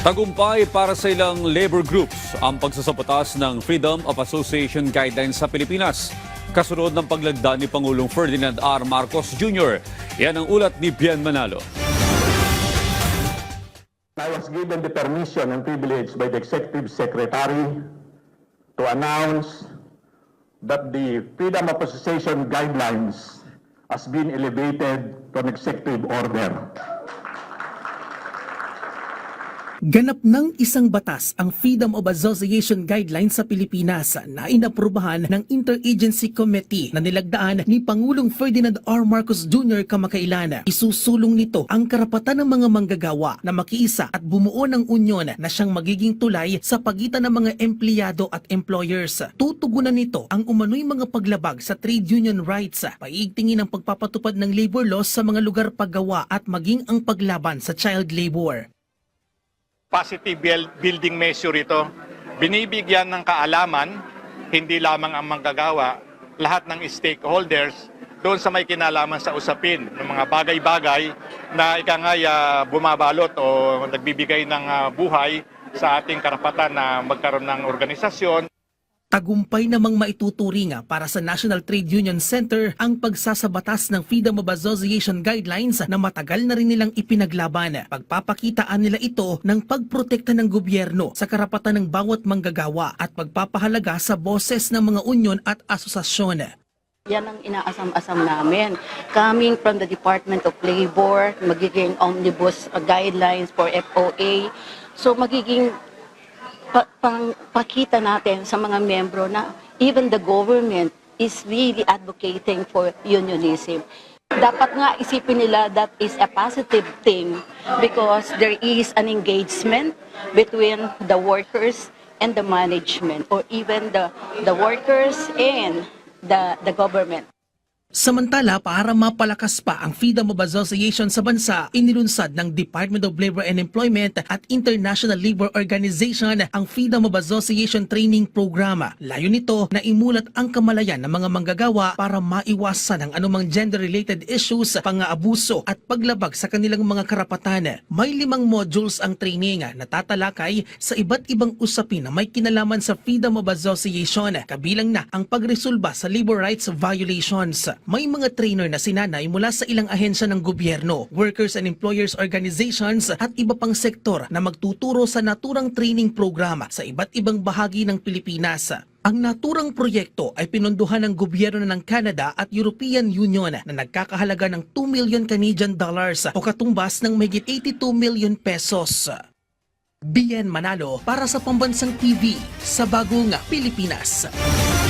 Tagumpay para sa ilang labor groups ang pagsasabatas ng Freedom of Association Guidelines sa Pilipinas. Kasunod ng paglagda ni Pangulong Ferdinand R. Marcos Jr. Yan ang ulat ni Bian Manalo. I was given the permission and privilege by the Executive Secretary to announce that the Freedom of Association Guidelines has been elevated to an executive order. Ganap ng isang batas ang Freedom of Association Guidelines sa Pilipinas na inaprubahan ng Interagency Committee na nilagdaan ni Pangulong Ferdinand R. Marcos Jr. kamakailan. Isusulong nito ang karapatan ng mga manggagawa na makiisa at bumuo ng unyon na siyang magiging tulay sa pagitan ng mga empleyado at employers. Tutugunan nito ang umano'y mga paglabag sa trade union rights, paiigtingin ang pagpapatupad ng labor laws sa mga lugar paggawa at maging ang paglaban sa child labor. Positive building measure ito. Binibigyan ng kaalaman, hindi lamang ang manggagawa, lahat ng stakeholders doon sa may kinalaman sa usapin ng mga bagay-bagay na ikangay bumabalot o nagbibigay ng buhay sa ating karapatan na magkaroon ng organisasyon. Tagumpay namang maituturing para sa National Trade Union Center ang pagsasabatas ng Freedom of Association Guidelines na matagal na rin nilang ipinaglaban. Pagpapakitaan nila ito ng pagprotekta ng gobyerno sa karapatan ng bawat manggagawa at pagpapahalaga sa boses ng mga unyon at asosasyon. Yan ang inaasam-asam namin. Coming from the Department of Labor, magiging omnibus guidelines for FOA. So magiging pakita natin sa mga membro na even the government is really advocating for unionism. Dapat nga isipin nila that is a positive thing because there is an engagement between the workers and the management or even the workers and the government. Samantala, para mapalakas pa ang Freedom of Association sa bansa, inilunsad ng Department of Labor and Employment at International Labor Organization ang Freedom of Association Training Program. Layo nito na imulat ang kamalayan ng mga manggagawa para maiwasan ang anumang gender-related issues, pang-aabuso at paglabag sa kanilang mga karapatan. May 5 modules ang training na tatalakay sa iba't ibang usapin na may kinalaman sa Freedom of Association, kabilang na ang pagresolba sa labor rights violations. May mga trainer na sinanay mula sa ilang ahensya ng gobyerno, workers and employers organizations at iba pang sektor na magtuturo sa naturang training programa sa iba't ibang bahagi ng Pilipinas. Ang naturang proyekto ay pinondohan ng gobyerno ng Canada at European Union na nagkakahalaga ng 2 million Canadian dollars o katumbas ng mahigit 82 million pesos. Bian Manalo para sa Pambansang TV sa Bagong Pilipinas.